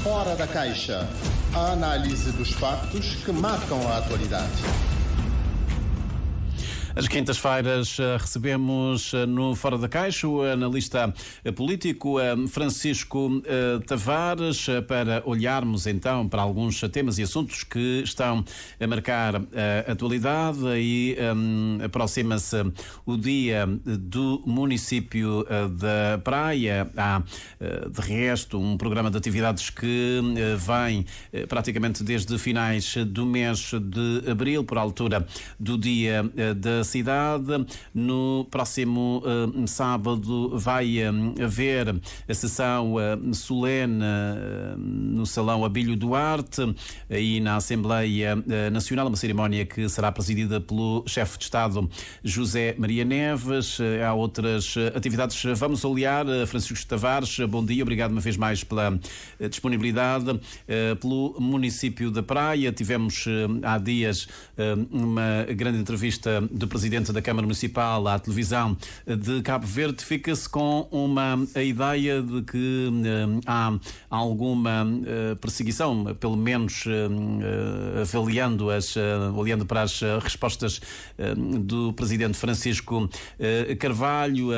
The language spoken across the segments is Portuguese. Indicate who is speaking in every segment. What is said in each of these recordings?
Speaker 1: Fora da Caixa. A análise dos factos que marcam a atualidade.
Speaker 2: Às quintas-feiras recebemos no Fora da Caixa o analista político Francisco Tavares para olharmos então para alguns temas e assuntos que estão a marcar a atualidade e aproxima-se o dia do município da Praia. Há de resto um programa de atividades que vem praticamente desde finais do mês de abril, por altura do dia da cidade. No próximo sábado vai haver a sessão solene no Salão Abílio Duarte e na Assembleia Nacional, uma cerimónia que será presidida pelo chefe de Estado José Maria Neves. Há outras atividades. Vamos olhar. Francisco Tavares, bom dia, obrigado uma vez mais pela disponibilidade. Pelo município da Praia, tivemos há dias uma grande entrevista do Presidente da Câmara Municipal à televisão de Cabo Verde. Fica-se com a ideia de que há alguma perseguição, pelo menos olhando para as respostas do Presidente Francisco Carvalho,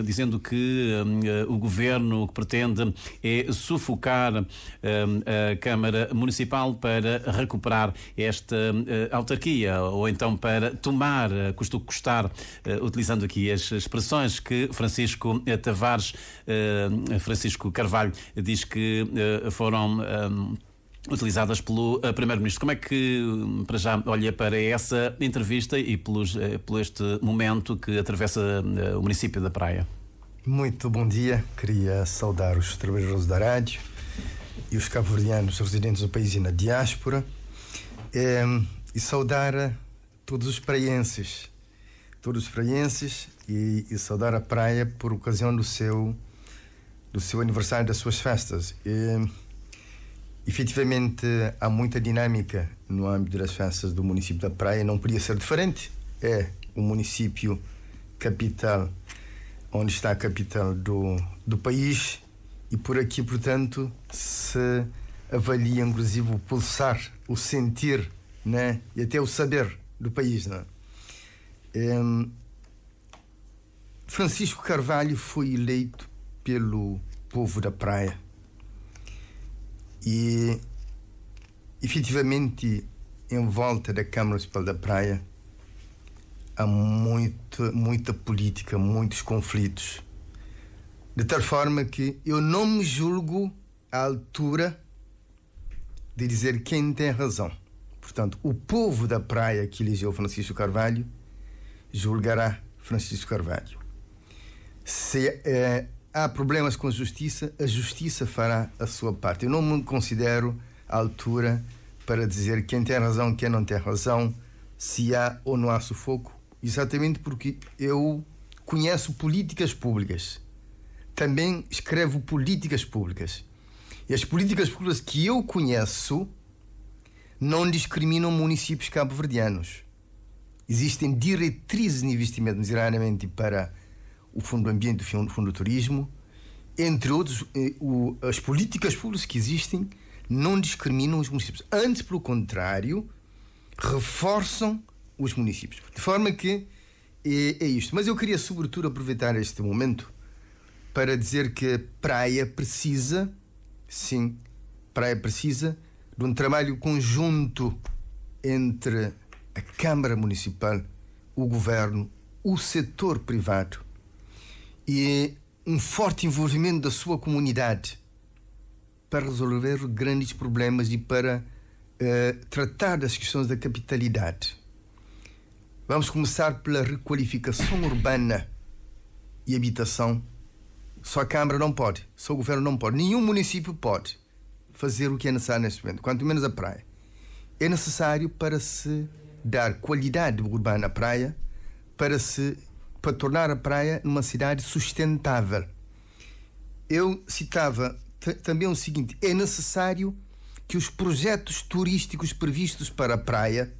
Speaker 2: dizendo que o Governo o que pretende é sufocar a Câmara Municipal para recuperar esta autarquia, ou então para tomar, custa o que custar, utilizando aqui as expressões que Francisco Tavares, Francisco Carvalho diz que foram utilizadas pelo Primeiro-Ministro. Como é que, para já, olha para essa entrevista e por este momento que atravessa o município da Praia?
Speaker 3: Muito bom dia. Queria saudar os trabalhadores da rádio e os cabo-verdianos residentes do país e na diáspora, e saudar todos os praienses e saudar a Praia por ocasião do seu aniversário, das suas festas. Efetivamente, há muita dinâmica no âmbito das festas do município da Praia, não podia ser diferente. É o município capital, onde está a capital do país, e por aqui, portanto, se avalia inclusive o pulsar, o sentir, né? E até o saber do país, né? Francisco Carvalho foi eleito pelo povo da Praia e, efetivamente, em volta da Câmara Municipal da Praia há muita política, muitos conflitos, de tal forma que eu não me julgo à altura de dizer quem tem razão. Portanto, o povo da Praia que elegeu Francisco Carvalho julgará Francisco Carvalho. Se há problemas com a justiça fará a sua parte. Eu não me considero à altura para dizer quem tem razão, quem não tem razão, se há ou não há sufoco, exatamente porque eu conheço políticas públicas, também escrevo políticas públicas, e as políticas públicas que eu conheço não discriminam municípios cabo-verdianos. Existem diretrizes de investimento, necessariamente, para o Fundo do Ambiente e o Fundo do Turismo. Entre outros, as políticas públicas que existem não discriminam os municípios. Antes, pelo contrário, reforçam os municípios. De forma que é isto. Mas eu queria, sobretudo, aproveitar este momento para dizer que Praia precisa de um trabalho conjunto entre a Câmara Municipal, o Governo, o setor privado e um forte envolvimento da sua comunidade para resolver grandes problemas e para tratar das questões da capitalidade. Vamos começar pela requalificação urbana e habitação. Só a Câmara não pode, só o Governo não pode, nenhum município pode fazer o que é necessário neste momento, quanto menos a Praia. É necessário para se dar qualidade urbana à Praia, para tornar a Praia numa cidade sustentável. Eu citava também o seguinte: é necessário que os projetos turísticos previstos para a Praia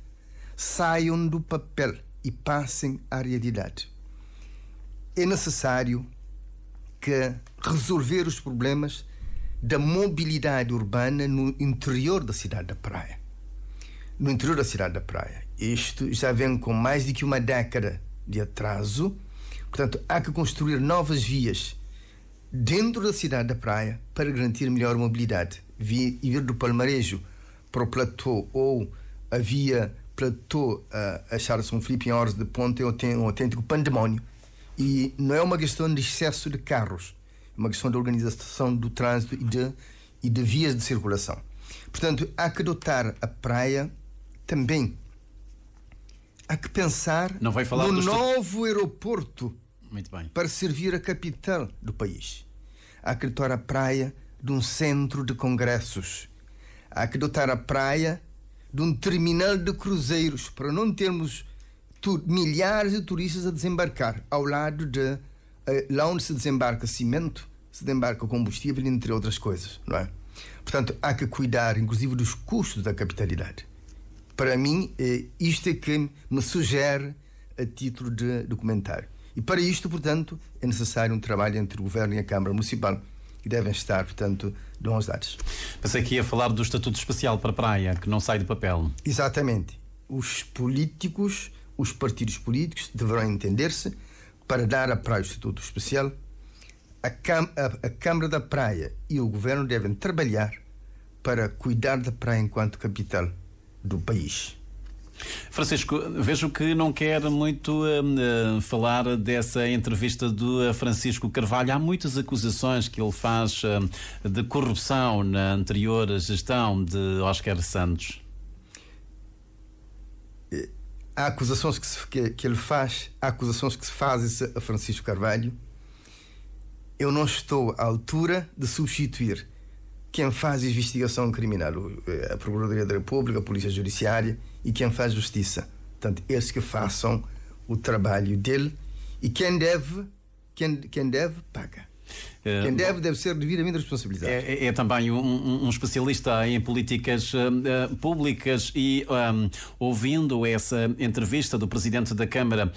Speaker 3: saiam do papel e passem à realidade. É necessário que resolver os problemas da mobilidade urbana no interior da cidade da Praia. No interior da cidade da Praia. Isto já vem com mais de que uma década de atraso. Portanto, há que construir novas vias dentro da cidade da Praia para garantir melhor mobilidade. Ir do Palmarejo para o platô ou a via platô a Charles São Filipe em horas de ponte é um autêntico pandemónio. E não é uma questão de excesso de carros, é uma questão de organização do trânsito e de vias de circulação. Portanto, há que dotar a praia também. Há que pensar no novo aeroporto.
Speaker 2: Muito bem.
Speaker 3: Para servir a capital do país. Há que dotar a praia de um centro de congressos. Há que dotar a praia de um terminal de cruzeiros para não termos milhares de turistas a desembarcar ao lado de lá onde se desembarca cimento, se desembarca combustível, entre outras coisas, não é? Portanto, há que cuidar inclusive dos custos da capitalidade. Para mim, isto é que me sugere a título de documentário. E para isto, portanto, é necessário um trabalho entre o Governo e a Câmara Municipal, que devem estar, portanto, de mãos dadas.
Speaker 2: Pensei que ia falar do Estatuto Especial para a Praia, que não sai do papel.
Speaker 3: Exatamente. Os políticos, os partidos políticos deverão entender-se para dar à praia o Estatuto Especial. A Câmara da Praia e o Governo devem trabalhar para cuidar da praia enquanto capital do país.
Speaker 2: Francisco, vejo que não quer muito falar dessa entrevista do Francisco Carvalho. Há muitas acusações que ele faz de corrupção na anterior gestão de Óscar Santos.
Speaker 3: Há acusações que ele faz, há acusações que se fazem a Francisco Carvalho. Eu não estou à altura de substituir quem faz investigação criminal, a Procuradoria da República, a Polícia Judiciária e quem faz justiça. Portanto, eles que façam o trabalho dele e quem deve, paga. Quem deve ser devidamente responsabilizado.
Speaker 2: É também um especialista em políticas públicas e ouvindo essa entrevista do Presidente da Câmara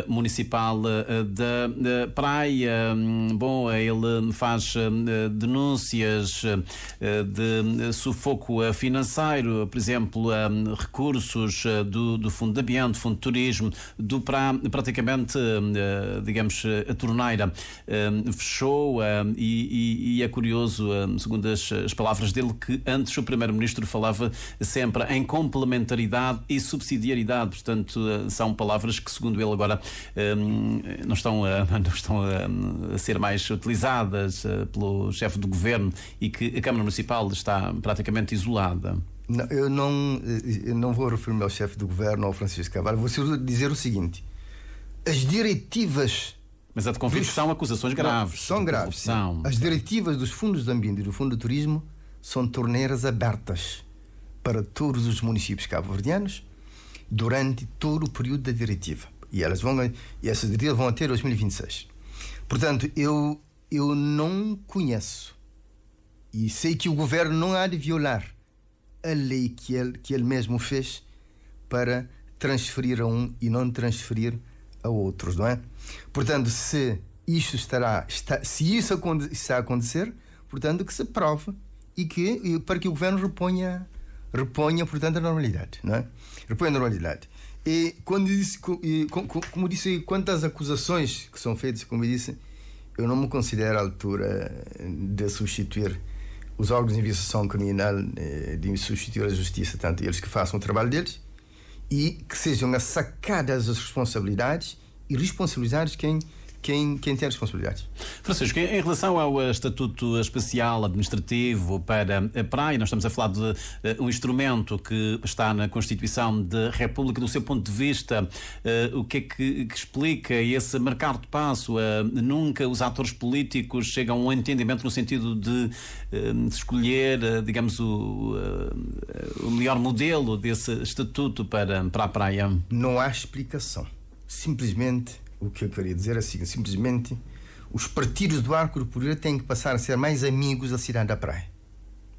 Speaker 2: Municipal da Praia, bom, ele faz denúncias de sufoco financeiro, por exemplo, recursos do Fundo de Ambiente, Fundo de Turismo, praticamente, digamos, a torneira fechou. E é curioso, segundo as palavras dele, que antes o Primeiro-Ministro falava sempre em complementaridade e subsidiariedade. Portanto, são palavras que, segundo ele, agora não estão a ser mais utilizadas pelo chefe do Governo e que a Câmara Municipal está praticamente isolada.
Speaker 3: Não, eu não vou referir-me ao chefe do Governo, ao Francisco Carvalho. Vou dizer o seguinte: as diretivas.
Speaker 2: Mas a de conflito são acusações graves.
Speaker 3: São graves. As diretivas dos fundos de ambiente e do Fundo de Turismo são torneiras abertas para todos os municípios cabo-verdianos durante todo o período da diretiva. E essas diretivas vão até 2026. Portanto, eu não conheço e sei que o Governo não há de violar a lei que ele mesmo fez para transferir a um e não transferir a outros, não é? Portanto, se isso está a acontecer, portanto, que se prove e para que o Governo reponha, portanto, a normalidade, não é? Reponha a normalidade. E como disse, quanto às acusações que são feitas, como eu disse, eu não me considero à altura de substituir os órgãos de investigação criminal, de substituir a justiça, tanto eles que façam o trabalho deles e que sejam sacadas as responsabilidades e responsabilizados quem tem responsabilidades.
Speaker 2: Francisco, em relação ao Estatuto Especial Administrativo para a Praia, nós estamos a falar de um instrumento que está na Constituição da República. Do seu ponto de vista, o que é que explica esse marcar de passo? Nunca os atores políticos chegam a um entendimento no sentido de escolher, digamos, o melhor modelo desse Estatuto para a Praia?
Speaker 3: Não há explicação. Simplesmente, o que eu queria dizer é assim, simplesmente os partidos do arco do poder têm que passar a ser mais amigos da cidade da Praia.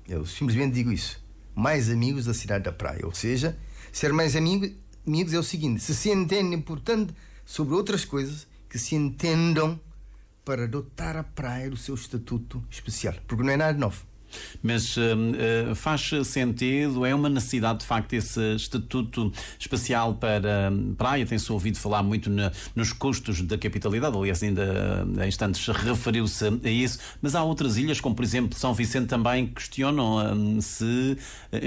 Speaker 3: Eu simplesmente digo isso. Mais amigos da cidade da Praia. Ou seja, ser mais amigos é o seguinte: se entendem, portanto, sobre outras coisas, que se entendam para dotar a Praia do seu estatuto especial. Porque não é nada novo.
Speaker 2: Mas faz sentido, é uma necessidade de facto esse estatuto especial para praia? Tem-se ouvido falar muito nos custos da capitalidade, aliás ainda há instantes referiu-se a isso, mas há outras ilhas, como por exemplo São Vicente, também questionam se,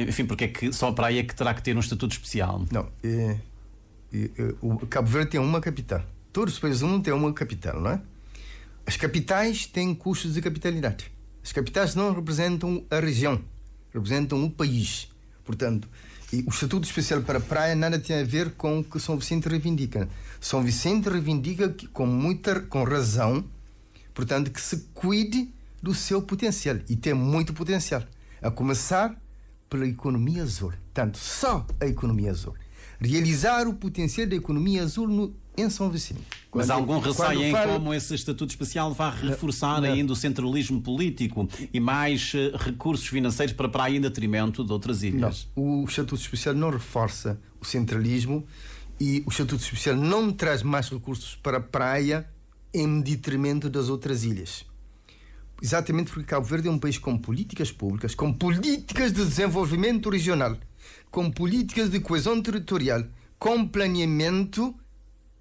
Speaker 2: enfim, porque é que só a praia é que terá que ter um estatuto especial?
Speaker 3: Não, o Cabo Verde tem uma capital. Todos os países do mundo têm uma capital, não é? As capitais têm custos de capitalidade. As capitais não representam a região, representam o país. Portanto, o Estatuto Especial para a Praia nada tem a ver com o que São Vicente reivindica. São Vicente reivindica com razão, portanto, que se cuide do seu potencial. E tem muito potencial. A começar pela economia azul. Portanto, só a economia azul. Realizar o potencial da economia azul em São Vicente.
Speaker 2: Mas há algum receio em como esse estatuto especial vai reforçar ainda o centralismo político e mais recursos financeiros para a praia em detrimento de outras ilhas?
Speaker 3: Não. O estatuto especial não reforça o centralismo e o estatuto especial não traz mais recursos para a praia em detrimento das outras ilhas. Exatamente porque Cabo Verde é um país com políticas públicas, com políticas de desenvolvimento regional, com políticas de coesão territorial, com planeamento,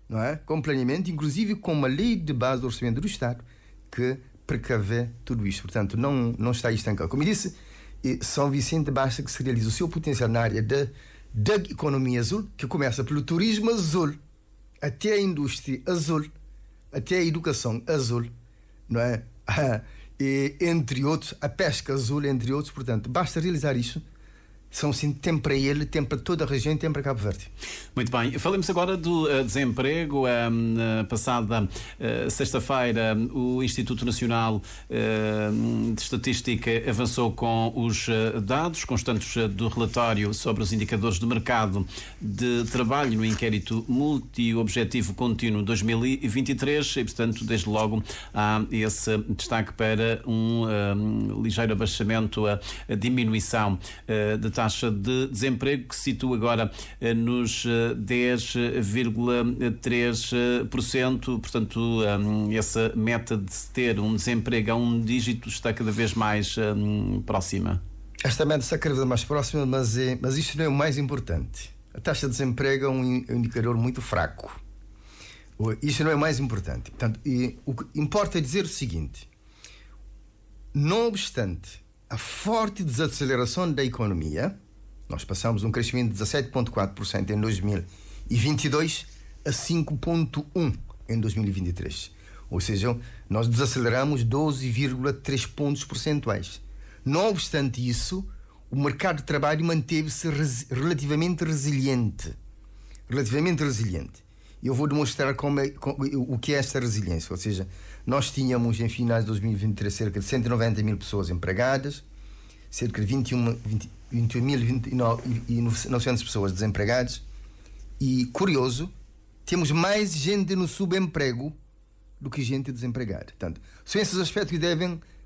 Speaker 3: não é? Com planeamento, inclusive com uma lei de base do orçamento do Estado que precavê tudo isto. Portanto, não está estancado. Como eu disse, São Vicente basta que se realize o seu potencial na área da economia azul, que começa pelo turismo azul, até a indústria azul, até a educação azul, não é? E, entre outros, a pesca azul, entre outros. Portanto, basta realizar isso. São sim, tem para ele, tem para toda a região e tem para Cabo Verde.
Speaker 2: Muito bem, falemos agora do desemprego. Passada sexta-feira, o Instituto Nacional de Estatística avançou com os dados constantes do relatório sobre os indicadores do mercado de trabalho no inquérito multi-objetivo contínuo 2023 e, portanto, desde logo há esse destaque para um ligeiro abaixamento, a diminuição de taxa de desemprego, que se situa agora nos 10,3%. Portanto, essa meta de se ter um desemprego a um dígito está cada vez mais próxima.
Speaker 3: Esta meta está cada vez mais próxima, mas isto não é o mais importante. A taxa de desemprego é um indicador muito fraco. Isto não é o mais importante. Portanto, o que importa é dizer o seguinte: não obstante a forte desaceleração da economia, nós passamos um crescimento de 17,4% em 2022 a 5,1% em 2023. Ou seja, nós desaceleramos 12,3 pontos percentuais. Não obstante isso, o mercado de trabalho manteve-se relativamente resiliente. Relativamente resiliente. Eu vou demonstrar o que é esta resiliência. Ou seja, nós tínhamos em finais de 2023 cerca de 190 mil pessoas empregadas, cerca de 21.900 pessoas desempregadas e, curioso, temos mais gente no subemprego do que gente desempregada. Portanto, são esses aspectos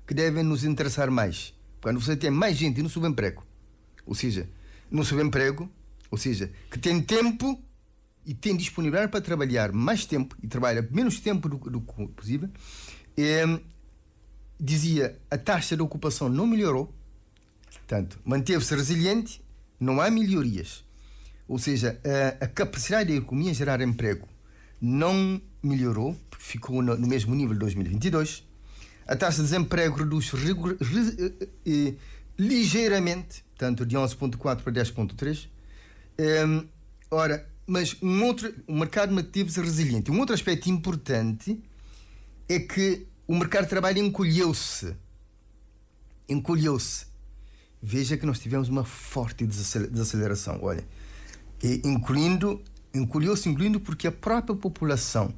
Speaker 3: que devem nos interessar mais. Quando você tem mais gente no subemprego, ou seja, que tem tempo e tem disponibilidade para trabalhar mais tempo e trabalha menos tempo do que possível, dizia, a taxa de ocupação não melhorou, portanto, manteve-se resiliente, não há melhorias. Ou seja, a capacidade da economia em gerar emprego não melhorou, ficou no mesmo nível de 2022. A taxa de desemprego reduz ligeiramente, tanto de 11,4 para 10,3. Mas o mercado manteve-se resiliente. Um outro aspecto importante é que o mercado de trabalho encolheu-se. Veja que nós tivemos uma forte desaceleração. Olha, encolheu-se porque a própria população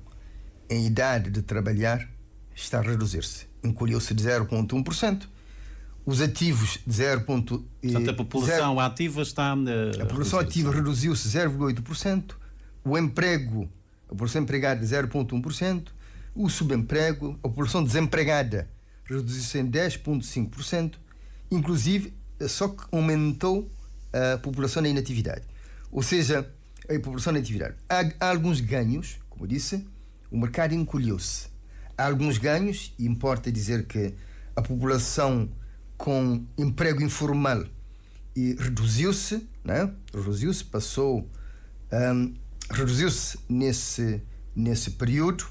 Speaker 3: em idade de trabalhar está a reduzir-se. Encolheu-se de 0,1%. Os ativos de 0,8%.
Speaker 2: Portanto, a população ativa está
Speaker 3: a população ativa reduziu-se 0,8%. O emprego, a população empregada de 0,1%. O subemprego, a população desempregada reduziu-se em 10,5%. Inclusive, só que aumentou a população na inatividade. Ou seja, a população na atividade. Há alguns ganhos, como eu disse, o mercado encolheu-se. Há alguns ganhos, e importa dizer que a população com emprego informal e reduziu-se, né? Reduziu-se nesse período,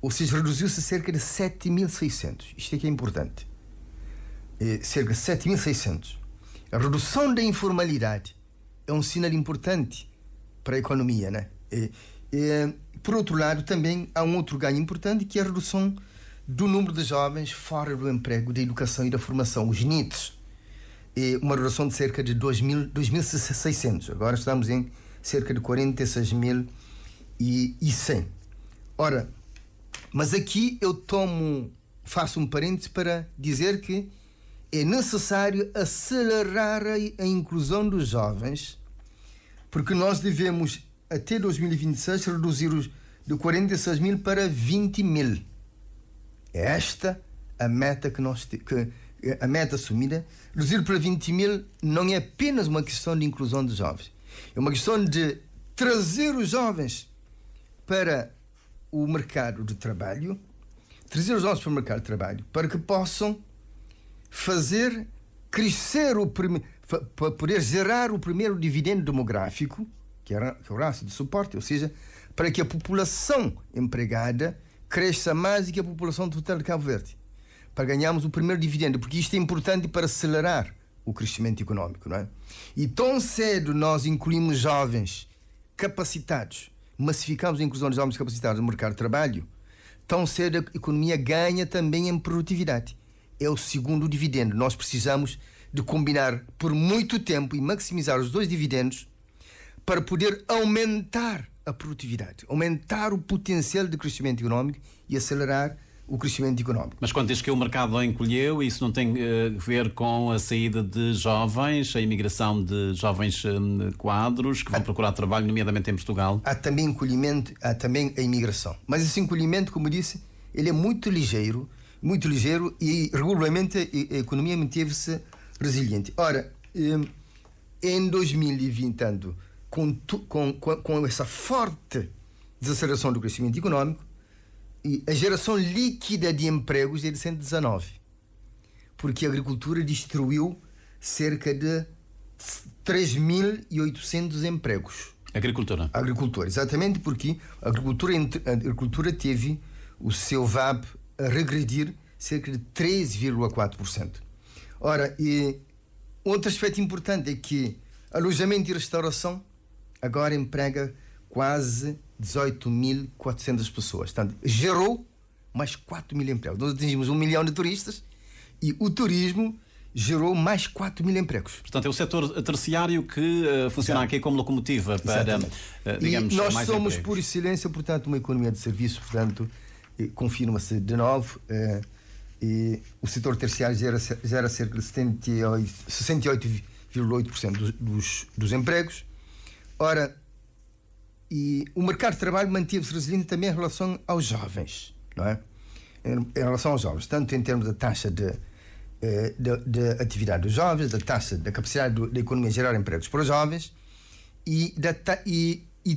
Speaker 3: ou seja, reduziu-se cerca de 7.600. Isto é que é importante. Cerca de 7.600. A redução da informalidade é um sinal importante para a economia, né? Por outro lado, também há um outro ganho importante, que é a redução do número de jovens fora do emprego, da educação e da formação, os NEETs. Uma redução de cerca de 2.600. Agora estamos em cerca de 46.100. Ora, mas aqui eu faço um parênteses para dizer que é necessário acelerar a inclusão dos jovens, porque nós devemos, até 2026, reduzir de 46 mil para 20 mil. É esta a meta a meta assumida. Reduzir para 20 mil não é apenas uma questão de inclusão de jovens. É uma questão de trazer os jovens para o mercado de trabalho, para que possam fazer crescer para poder gerar o primeiro dividendo demográfico, que é o ratio de suporte, ou seja, para que a população empregada cresça mais do que a população total de Cabo Verde, para ganharmos o primeiro dividendo, porque isto é importante para acelerar o crescimento económico, não é? E tão cedo nós incluímos jovens capacitados, massificamos a inclusão de jovens capacitados no mercado de trabalho, tão cedo a economia ganha também em produtividade. É o segundo dividendo. Nós precisamos de combinar por muito tempo e maximizar os dois dividendos para poder aumentar a produtividade, aumentar o potencial de crescimento económico e acelerar o crescimento económico.
Speaker 2: Mas quando diz que o mercado encolheu, isso não tem a ver com a saída de jovens, a imigração de jovens quadros que vão procurar trabalho, nomeadamente em Portugal?
Speaker 3: Há também encolhimento, há também a imigração. Mas esse encolhimento, como disse, ele é muito ligeiro e regularmente a economia manteve-se resiliente. Ora, em 2020, com essa forte desaceleração do crescimento económico, e a geração líquida de empregos é de 119, porque a agricultura destruiu cerca de 3.800 empregos. Agricultura, exatamente, porque a agricultura teve o seu VAB a regredir cerca de 3,4%. Ora, outro aspecto importante é que alojamento e restauração agora emprega quase 18.400 pessoas. Portanto, gerou mais 4 mil empregos. Nós atingimos 1 milhão de turistas e o turismo gerou mais 4 mil empregos.
Speaker 2: Portanto, é o setor terciário que funciona aqui como locomotiva para, digamos,
Speaker 3: e nós
Speaker 2: mais
Speaker 3: somos,
Speaker 2: empregos.
Speaker 3: por excelência, portanto, uma economia de serviço. Portanto, confirma-se de novo, o setor terciário gera cerca de 68,8% dos empregos. Ora, e o mercado de trabalho manteve-se resiliente também em relação aos jovens, não é? Em relação aos jovens, tanto em termos da taxa de atividade dos jovens, da taxa da capacidade da economia de gerar empregos para os jovens e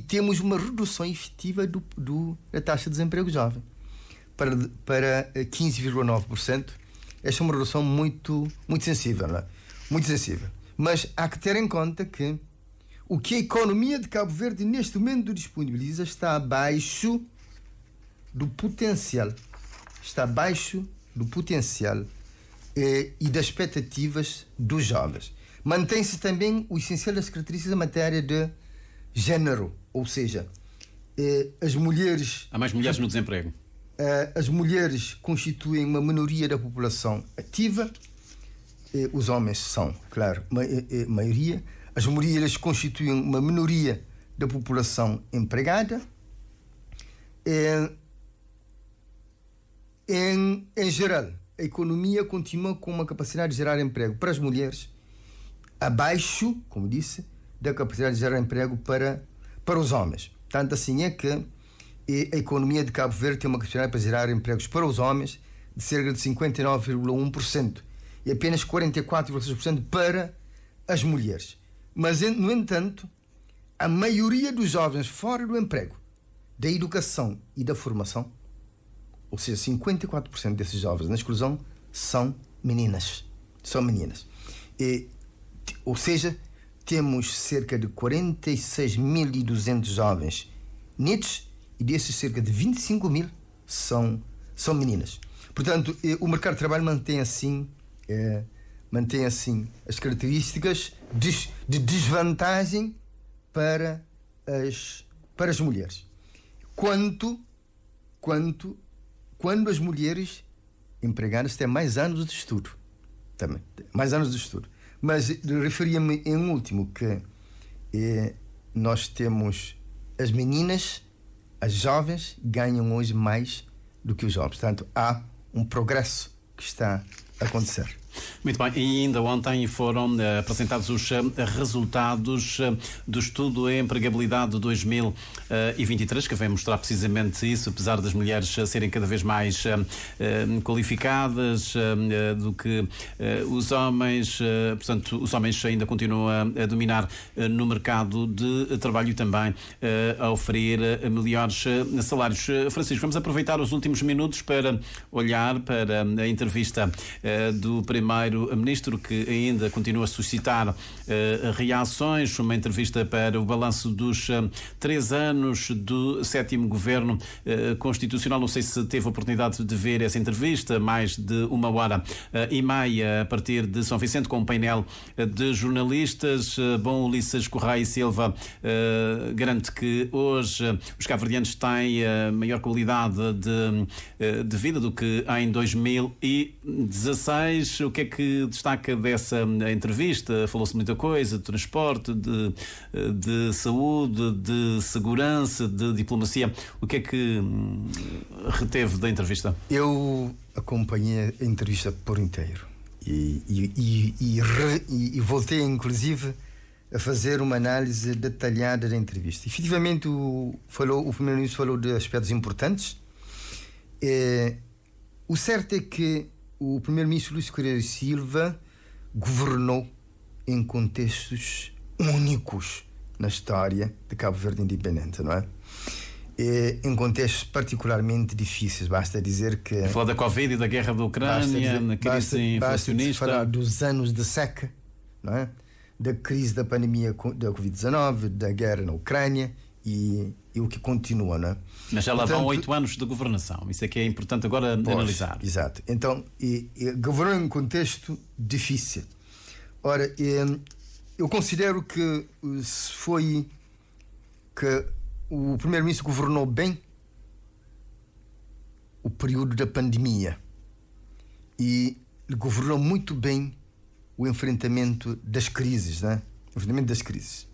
Speaker 3: temos uma redução efetiva da taxa de desemprego jovem para 15,9%. Esta é uma redução muito sensível, não é? Muito sensível. Mas há que ter em conta que o que a economia de Cabo Verde neste momento disponibiliza está abaixo do potencial. Está abaixo do potencial e das expectativas dos jovens. Mantém-se também o essencial das características da matéria de género, ou seja, as mulheres...
Speaker 2: Há mais mulheres no desemprego.
Speaker 3: As mulheres constituem uma minoria da população ativa, os homens são, claro, maioria. As mulheres constituem uma minoria da população empregada. Em geral, a economia continua com uma capacidade de gerar emprego para as mulheres abaixo, como disse, da capacidade de gerar emprego para os homens. Tanto assim é que a economia de Cabo Verde tem uma capacidade para gerar empregos para os homens de cerca de 59,1% e apenas 44,6% para as mulheres. Mas, no entanto, a maioria dos jovens fora do emprego, da educação e da formação, ou seja, 54% desses jovens na exclusão, são meninas. São meninas. Ou seja, temos cerca de 46.200 jovens netos e desses cerca de 25.000 são meninas. Portanto, o mercado de trabalho mantém assim as características de desvantagem para as mulheres. Quando as mulheres empregadas têm mais anos de estudo. Também, mais anos de estudo. Mas referia-me em último que nós temos as meninas, as jovens ganham hoje mais do que os jovens. Portanto, há um progresso que está a acontecer.
Speaker 2: Muito bem, e ainda ontem foram apresentados os resultados do estudo Empregabilidade 2023, que vem mostrar precisamente isso, apesar das mulheres serem cada vez mais qualificadas do que os homens, portanto, os homens ainda continuam a dominar no mercado de trabalho e também a oferir melhores salários. Francisco, vamos aproveitar os últimos minutos para olhar para a entrevista do Primeiro-Ministro, que ainda continua a suscitar reações. Uma entrevista para o balanço dos 3 anos do 7º Governo Constitucional. Não sei se teve a oportunidade de ver essa entrevista, mais de 1h30 a partir de São Vicente, com um painel de jornalistas. Bom, Ulisses Correia e Silva garante que hoje os cabo-verdianos têm maior qualidade de vida do que em 2016. O que é que destaca dessa entrevista? Falou-se muita coisa, de transporte, de saúde, de segurança, de diplomacia. O que é que reteve da entrevista?
Speaker 3: Eu acompanhei a entrevista por inteiro e voltei inclusive a fazer uma análise detalhada da entrevista. Efetivamente, o Primeiro-Ministro falou de aspectos importantes. O certo é que o Primeiro-Ministro Luís Correia Silva governou em contextos únicos na história de Cabo Verde independente, não é? Em contextos particularmente difíceis. Basta dizer que...
Speaker 2: Falar da Covid e da guerra da Ucrânia, na crise inflacionista.
Speaker 3: Basta falar dos anos de seca, não é? Da crise da pandemia da Covid-19, da guerra na Ucrânia e o que continua, não é?
Speaker 2: Mas já lá vão 8 anos de governação. Isso é que é importante agora analisar.
Speaker 3: Exato. Então, governou em um contexto difícil. Ora, eu considero que o Primeiro-Ministro governou bem o período da pandemia e governou muito bem o enfrentamento das crises, né? O enfrentamento das crises.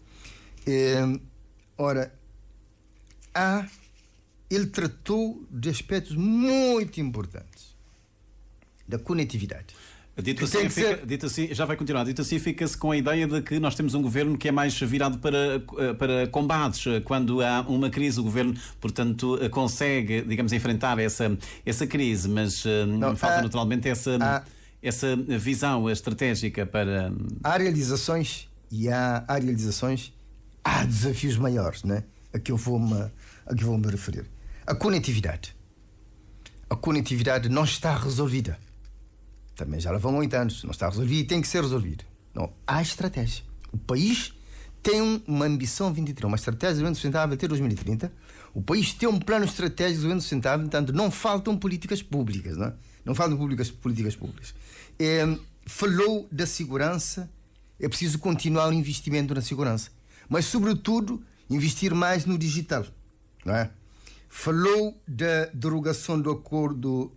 Speaker 3: Ora, ele tratou de aspectos muito importantes da conectividade.
Speaker 2: Dito assim, já vai continuar. Dito assim, fica-se com a ideia de que nós temos um governo que é mais virado para combates. Quando há uma crise, o governo, portanto, consegue, digamos, enfrentar essa crise, mas falta naturalmente essa visão estratégica para...
Speaker 3: Há realizações e há desafios maiores, né? A que eu vou me referir. A conectividade não está resolvida. Também já lá vão 8 anos, não está resolvido e tem que ser resolvido. Não, há estratégia. O país tem uma ambição 23, uma estratégia de desenvolvimento sustentável até 2030. O país tem um plano estratégico de desenvolvimento sustentável, portanto, não faltam políticas públicas, não é? Não faltam políticas públicas. Falou da segurança, é preciso continuar o investimento na segurança, mas, sobretudo, investir mais no digital, não é? Falou da derogação do acordo,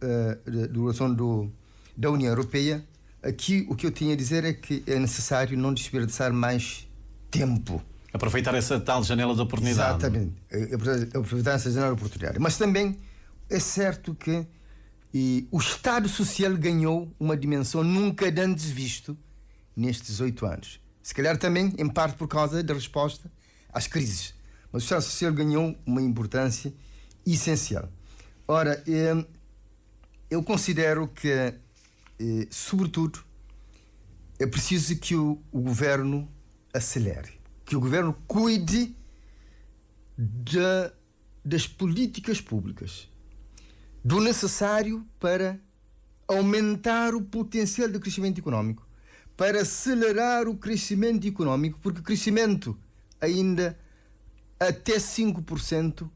Speaker 3: da União Europeia. Aqui o que eu tinha a dizer é que é necessário não desperdiçar mais tempo.
Speaker 2: Aproveitar essa tal janela de oportunidade.
Speaker 3: Exatamente. Aproveitar essa janela de oportunidade. Mas também é certo que o Estado Social ganhou uma dimensão nunca antes visto nestes 8 anos. Se calhar também, em parte, por causa da resposta às crises. Mas o Estado Social ganhou uma importância essencial. Ora, eu considero que, sobretudo, é preciso que o governo acelere, que o governo cuide das políticas públicas, do necessário para aumentar o potencial de crescimento económico, para acelerar o crescimento económico, porque o crescimento ainda até 5%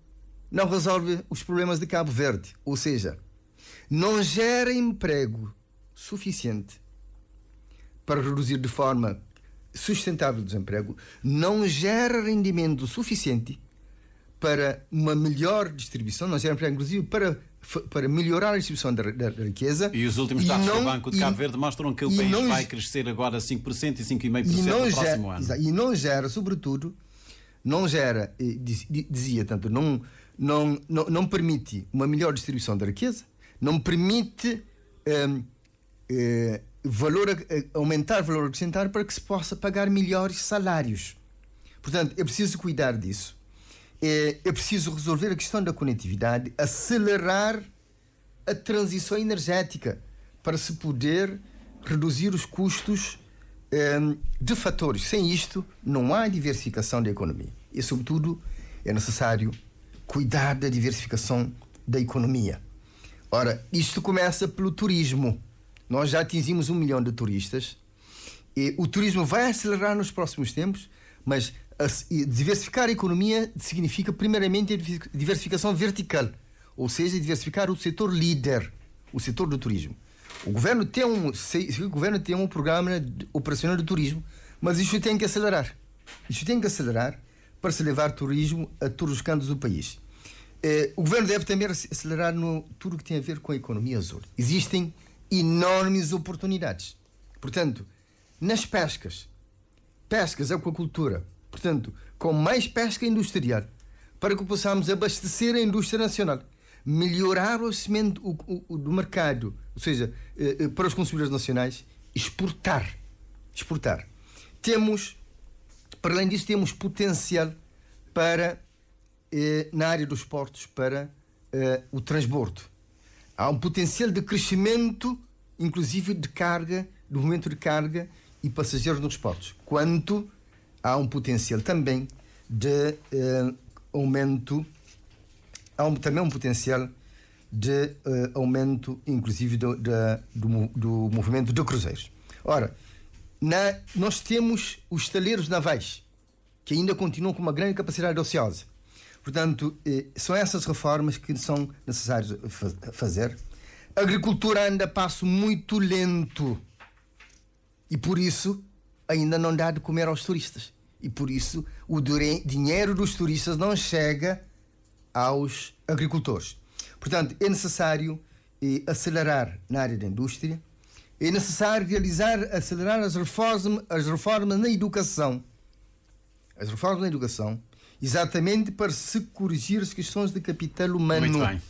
Speaker 3: não resolve os problemas de Cabo Verde, ou seja, não gera emprego suficiente para reduzir de forma sustentável o desemprego, não gera rendimento suficiente para uma melhor distribuição, não gera emprego, inclusive para melhorar a distribuição da riqueza.
Speaker 2: E os últimos dados do Banco de Cabo Verde mostram que o país vai crescer agora 5% e 5,5% no próximo ano.
Speaker 3: E não gera, sobretudo, dizia tanto, não permite uma melhor distribuição da riqueza, não permite aumentar o valor acrescentado para que se possa pagar melhores salários. Portanto, é preciso cuidar disso. É preciso resolver a questão da conectividade, acelerar a transição energética para se poder reduzir os custos de fatores. Sem isto, não há diversificação da economia. E, sobretudo, é necessário cuidar da diversificação da economia. Ora, isto começa pelo turismo. Nós já atingimos 1 milhão de turistas. E o turismo vai acelerar nos próximos tempos, mas diversificar a economia significa, primeiramente, a diversificação vertical, ou seja, diversificar o setor líder, o setor do turismo. O governo tem um programa operacional de turismo, mas isto tem que acelerar. Isto tem que acelerar para se levar turismo a todos os cantos do país. O governo deve também acelerar no tudo que tem a ver com a economia azul. Existem enormes oportunidades. Portanto, nas pescas, aquacultura, portanto, com mais pesca industrial, para que possamos abastecer a indústria nacional, melhorar o abastecimento do mercado, ou seja, para os consumidores nacionais, exportar. Para além disso, temos potencial na área dos portos para o transbordo. Há um potencial de crescimento, inclusive de carga, do movimento de carga e passageiros nos portos. Quanto há um potencial também de aumento, também um potencial de aumento, inclusive, do movimento de cruzeiros. Ora, nós temos os estaleiros navais, que ainda continuam com uma grande capacidade ociosa. Portanto, são essas reformas que são necessárias fazer. A agricultura anda a passo muito lento e, por isso, ainda não dá de comer aos turistas. E, por isso, o dinheiro dos turistas não chega aos agricultores. Portanto, é necessário acelerar na área da indústria, é necessário acelerar as reformas na educação. Exatamente para se corrigir as questões de capital humano.
Speaker 2: Muito bem.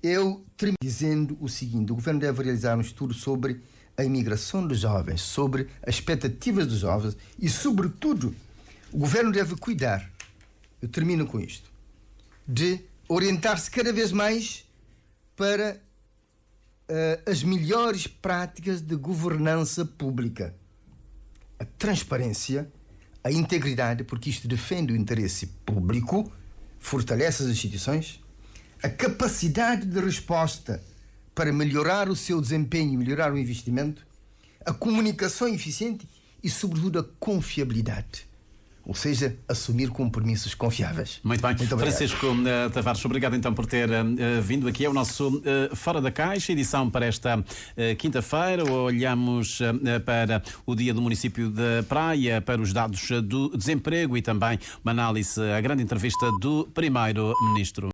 Speaker 3: Eu termino dizendo o seguinte: o governo deve realizar um estudo sobre a imigração dos jovens, sobre as expectativas dos jovens e, sobretudo, o governo deve cuidar, eu termino com isto, de orientar-se cada vez mais para as melhores práticas de governança pública. A transparência, a integridade, porque isto defende o interesse público, fortalece as instituições, a capacidade de resposta para melhorar o seu desempenho e melhorar o investimento, a comunicação eficiente e, sobretudo, a confiabilidade. Ou seja, assumir compromissos confiáveis.
Speaker 2: Muito bem.
Speaker 3: Muito obrigado.
Speaker 2: Francisco Tavares, obrigado então por ter vindo aqui ao nosso Fora da Caixa, edição para esta quinta-feira. Olhamos para o dia do município de Praia, para os dados do desemprego e também uma análise, a grande entrevista do Primeiro-Ministro.